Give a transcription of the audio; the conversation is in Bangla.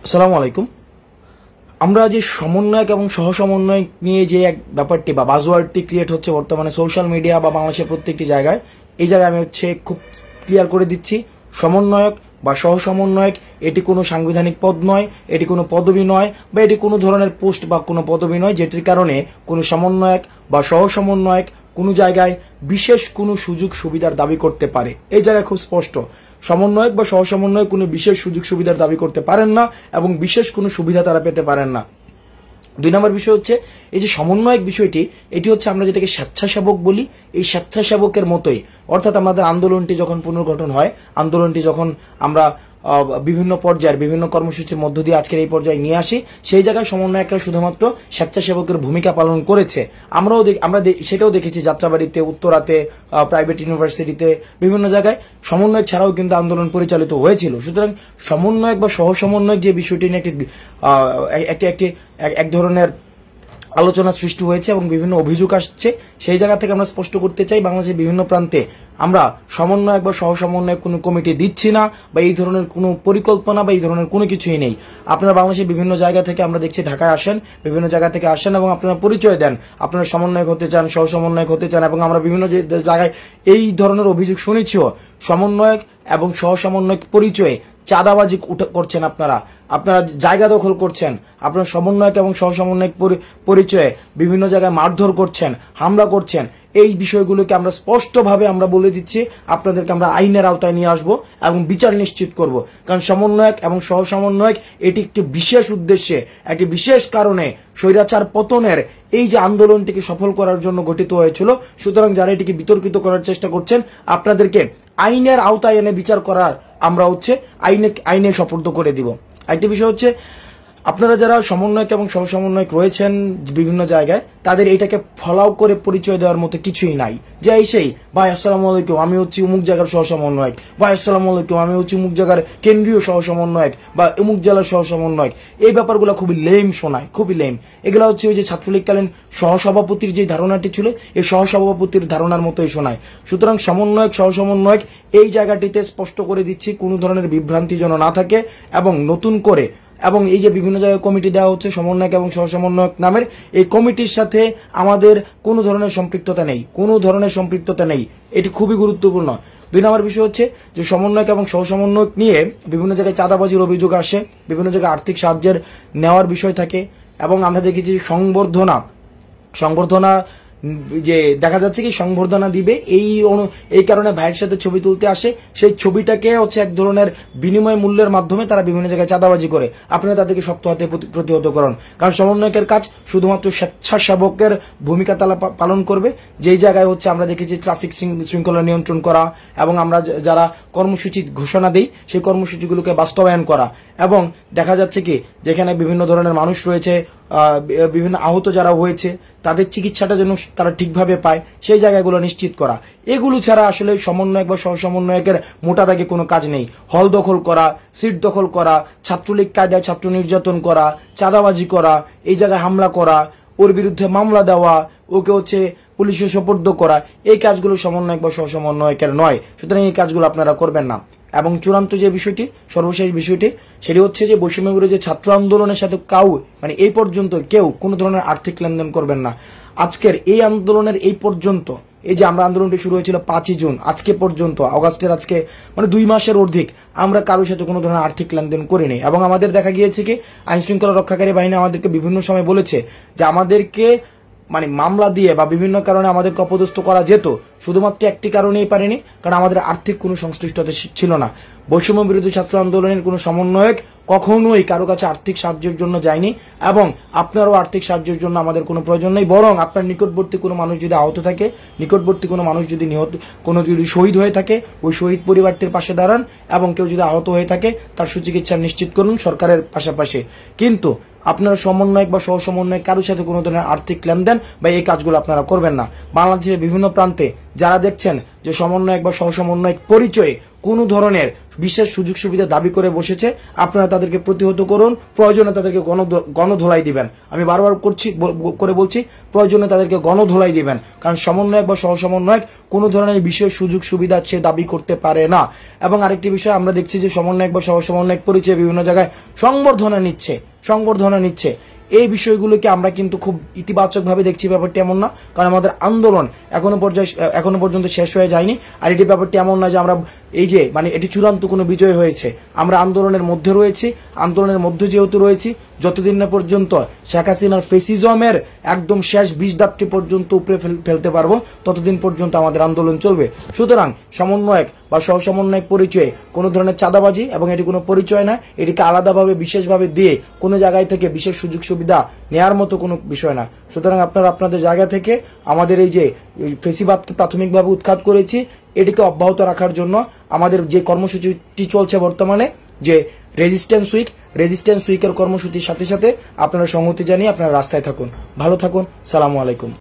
আসসালামু আলাইকুম। আমরা যে সমন্বয়ক এবং সহ সমন্বয়ক নিয়ে যে এক ব্যাপারটি বা বাজওয়ার্ডটি ক্রিয়েট হচ্ছে বর্তমানে সোশ্যাল মিডিয়া বা বাংলাদেশের প্রত্যেকটি জায়গায়, এই জায়গায় আমি খুব ক্লিয়ার করে দিচ্ছি, সমন্বয়ক বা সহ সমন্বয়ক এটি কোনো সাংবিধানিক পদ নয়, এটি কোনো পদবি নয়, বা এটি কোনো ধরনের পোস্ট বা কোনো পদবি নয় যেটির কারণে কোনো সমন্বয়ক বা সহ সমন্বয়ক কোনো জায়গায় বিশেষ কোনো সুযোগ সুবিধার দাবি করতে পারে। এই জায়গায় খুব স্পষ্ট, সমন্বয়ক বা সহ সমন্বয়ক কোনো বিশেষ সুযোগ সুবিধার দাবি করতে পারেন না এবং বিশেষ কোনো সুবিধা তারা পেতে পারেন না। 2 নম্বর বিষয় হচ্ছে এই যে সমন্বয়ক বিষয়টি, এটি হচ্ছে আমরা যেটাকে স্বেচ্ছাসেবক বলি, এই স্বেচ্ছাসেবকের মতোই, অর্থাৎ আমাদের আন্দোলনটি যখন পুনর্গঠন হয়, আন্দোলনটি যখন আমরা বিভিন্ন পর্যায়ের বিভিন্ন কর্মসূচির মধ্য দিয়ে আজকের এই পর্যায়ে নিয়ে আসি, সেই জায়গায় সমন্বয়করা শুধুমাত্র স্বেচ্ছাসেবকের ভূমিকা পালন করেছে। আমরা সেটাও দেখেছি যাত্রাবাড়িতে, উত্তরাতে, প্রাইভেট ইউনিভার্সিটিতে, বিভিন্ন জায়গায় সমন্বয়ক ছাড়াও কিন্তু আন্দোলন পরিচালিত হয়েছিল। সুতরাং সমন্বয়ক বা সহ সমন্বয়ক যে বিষয়টি নিয়ে এক ধরনের আলোচনা সৃষ্টি হয়েছে এবং বিভিন্ন অভিযোগ আসছে, সেই জায়গা থেকে আমরা স্পষ্ট করতে চাই, বাংলাদেশের বিভিন্ন প্রান্তে আমরা সমন্বয়ক বা সহ সমন্বয়ক কোনো কমিটি দিচ্ছি না, বা এই ধরনের কোনো পরিকল্পনা বা এই ধরনের কোনো কিছুই নেই। আপনারা বাংলাদেশের বিভিন্ন জায়গা থেকে আমরা দেখছি ঢাকায় আসেন, বিভিন্ন জায়গা থেকে আসেন এবং আপনারা পরিচয় দেন আপনারা সমন্বয়ক হতে চান, সহ সমন্বয়ক হতে চান, এবং আমরা বিভিন্ন জায়গায় এই ধরনের অভিযোগ শুনেছিও। সমন্বয়ক এবং সহ সমন্বয়ক পরিচয়ে চাঁদাবাজি করছেন, আপনারা জায়গা দখল করছেন, আপনারা সমন্বয়ক এবং সহ সমন্বয়ক পরিচয়ে বিভিন্ন জায়গায় মারধর করছেন, হামলা করছেন। এই বিষয়গুলোকে আমরা স্পষ্টভাবে আমরা বলে দিচ্ছি, আপনাদেরকে আমরা আইনের আওতায় নিয়ে আসবো এবং বিচার নিশ্চিত করব। কারণ সমন্বয়ক এবং সহ সমন্বয়ক এটি একটি বিশেষ উদ্দেশ্যে, একটি বিশেষ কারণে স্বৈরাচার পতনের এই যে আন্দোলনটিকে সফল করার জন্য গঠিত হয়েছিল। সুতরাং যারা এটিকে বিতর্কিত করার চেষ্টা করছেন, আপনাদেরকে আইনের আওতায় এনে বিচার করার আমরা আইনে সুপর্দ করে দিব। একটি বিষয় হচ্ছে, আপনারা যারা সমন্বয়ক এবং সহ সমন্বয়ক রয়েছেন বিভিন্ন জায়গায়, তাদের এটাকে ফলাও করে পরিচয় দেওয়ার মতো কিছুই নাই। যে সেই ভাই আসসালামু আলাইকুম, আমি হচ্ছি অমুক জায়গার সহ সমন্বয়ক, ভাই আসসালামু আলাইকুম, আমি হচ্ছি অমুক জায়গার কেন্দ্রীয় সহ সমন্বয়ক বা অমুক জেলার সহ সমন্বয়ক। এই ব্যাপারগুলো খুবই লেম শোনায়, খুবই লেম। এগুলো হচ্ছে ওই যে ছাত্রলীগকালীন সহসভাপতির যে ধারণাটি ছিল, এই সহসভাপতির ধারণার মতোই শোনায়। সুতরাং সমন্বয়ক সহ সমন্বয়ক এই জায়গাটিতে স্পষ্ট করে দিচ্ছি, কোনো ধরনের বিভ্রান্তি যেন না থাকে, এবং নতুন করে এবং এই যে বিভিন্ন জায়গায় কমিটি দেওয়া হচ্ছে সমন্বয়ক এবং সহ সমন্বয়ক নামের, এই কমিটির সাথে আমাদের কোনো ধরনের সম্পৃক্ততা নেই, এটি খুবই গুরুত্বপূর্ণ। 2 নম্বর বিষয় হচ্ছে যে সমন্বয়ক এবং সহ সমন্বয়ক নিয়ে বিভিন্ন জায়গায় চাঁদাবাজির অভিযোগ আসে, বিভিন্ন জায়গায় আর্থিক সাহায্যের নেওয়ার বিষয় থাকে, এবং আমরা দেখেছি সংবর্ধনা যে দেখা যাচ্ছে কি সংবর্ধনা দিবে, এই কারণে ভাইয়ের সাথে ছবি তুলতে আসে, সেই ছবিটাকে হচ্ছে এক ধরনের বিনিময় মূল্যের মাধ্যমে তারা বিভিন্ন জায়গায় চাঁদাবাজি করে। আপনারা তাদেরকে শক্ত হাতে প্রতিহত করুন, কারণ সমন্বয়কের কাজ শুধুমাত্র স্বেচ্ছাসেবকের ভূমিকা তারা পালন করবে। যেই জায়গায় হচ্ছে আমরা দেখেছি ট্রাফিক শৃঙ্খলা নিয়ন্ত্রণ করা, এবং আমরা যারা কর্মসূচি ঘোষণা দিই সেই কর্মসূচিগুলোকে বাস্তবায়ন করা, এবং দেখা যাচ্ছে কি যেখানে বিভিন্ন ধরনের মানুষ রয়েছে, বিভিন্ন আহত যারা হয়েছে, তাদের চিকিৎসাটা যেন তারা ঠিকভাবে পায়, সেই জায়গাগুলো নিশ্চিত করা। এগুলো ছাড়া আসলে সমন্বয়ক বা সহ সমন্বয়কের মোটা দাগে কোনো কাজ নেই। হল দখল করা, সিট দখল করা, ছাত্রলীগ কায়দায় ছাত্র নির্যাতন করা, চাঁদাবাজি করা, এই জায়গায় হামলা করা, ওর বিরুদ্ধে মামলা দেওয়া, ওকে হচ্ছে পুলিশে সোপর্দ করা, এই কাজগুলো সমন্বয়ক বা সহ সমন্বয়কের নয়। সুতরাং এই কাজগুলো আপনারা করবেন না। এবং চূড়ান্ত যে বিষয়টি, সর্বশেষ বিষয়টি, সেটি হচ্ছে যে বৈষম্য বিরোধী ছাত্র আন্দোলনের সাথে এই পর্যন্ত কেউ কোনো ধরনের আর্থিক লেনদেন করবেন না। আজকের এই আন্দোলনের এই পর্যন্ত, এই যে আমরা আন্দোলনটি শুরু হয়েছিল 5ই জুন, আজকে পর্যন্ত, অগাস্টের আজকে 2 মাসের অধিক আমরা কারোর সাথে কোনো ধরনের আর্থিক লেনদেন করিনি। এবং আমাদের দেখা গিয়েছে কি আইন শৃঙ্খলা রক্ষাকারী বাহিনী আমাদেরকে বিভিন্ন সময় বলেছে যে আমাদেরকে মামলা দিয়ে বা বিভিন্ন কারণে আমাদেরকে অপদস্থ করা যেত, শুধুমাত্র একটি কারণেই পারেনি, কারণ আমাদের আর্থিক কোনো সংশ্লিষ্টতা ছিল না। বৈষম্য বিরোধী ছাত্র আন্দোলনের কোনো সমন্বয়ক কখনোই কারো কাছে আর্থিক সাহায্যের জন্য যায়নি, এবং আপনারও আর্থিক সাহায্যের জন্য আমাদের কোনো প্রয়োজন নেই। বরং আপনার নিকটবর্তী কোনো মানুষ যদি আহত থাকে, নিকটবর্তী কোনো মানুষ যদি যদি শহীদ হয়ে থাকে, ওই শহীদ পরিবারটির পাশে দাঁড়ান, এবং কেউ যদি আহত হয়ে থাকে তার সুচিকিৎসা নিশ্চিত করুন সরকারের পাশাপাশি। কিন্তু আপনারা সমন্বয়ক বা সহ সমন্বয়ক কারোর সাথে কোনো ধরনের আর্থিক লেনদেন বা এই কাজগুলো আপনারা করবেন না। বাংলাদেশের বিভিন্ন প্রান্তে যারা দেখছেন যে সমন্বয়ক বা সহ সমন্বয়ক পরিচয়ে কোনো ধরনের বিশেষ সুযোগ সুবিধা দাবি করে বসেছে, আপনারা তাদেরকে প্রতিহত করুন, প্রয়োজনে তাদেরকে গণধোলাই দিবেন। আমি বারবার করে বলছি, প্রয়োজনে তাদেরকে গণধোলাই দিবেন, কারণ সমন্বয়ক বা সহসমন্বয়ক কোনো ধরনের বিশেষ সুযোগ সুবিধা সে দাবি করতে পারে না। এবং আরেকটি বিষয় আমরা দেখছি যে সমন্বয়ক বা সহসমন্বয়ক পরিচয় বিভিন্ন জায়গায় সংবর্ধনা নিচ্ছে। এই বিষয়গুলোকে আমরা কিন্তু খুব ইতিবাচকভাবে দেখছি। ব্যাপারটি এমন না, কারণ আমাদের আন্দোলন এখনো পর্যন্ত শেষ হয়ে যায়নি। আর এটি ব্যাপারটি এমন না যে আমরা এই যে এটি চূড়ান্ত কোনো বিজয় হয়েছে। আমরা আন্দোলনের মধ্যে রয়েছি, আন্দোলনের মধ্যে যেহেতু রয়েছি, যতদিন না পর্যন্ত শেখ হাসিনার ফেসিজমের একদম শেষ বিষদাঁতটি পর্যন্ত উপরে ফেলতে পারবো, ততদিন পর্যন্ত আমাদের আন্দোলন চলবে। সুতরাং সমন্বয়ক বা সহসমন্বয়ক পরিচয়ে কোনো ধরনের চাঁদাবাজি এবং এটি কোনো পরিচয় না, এটিকে আলাদাভাবে বিশেষভাবে দিয়ে কোনো জায়গায় থেকে বিশেষ সুযোগ সুবিধা নেয়ার মতো কোনো বিষয় না। সুতরাং আপনারা আপনাদের জায়গা থেকে আমাদের এই যে ফেসিবাদকে প্রাথমিকভাবে উৎখাত করেছি, এটিকে অব্যাহত রাখার জন্য আমাদের যে কর্মসূচিটি চলছে বর্তমানে, যে রেজিস্ট্যান্স উইকের কর্মসূচির সাথে সাথে আপনারা সংহতি জানিয়ে আপনারা রাস্তায় থাকুন। ভালো থাকুন। সালামু আলাইকুম।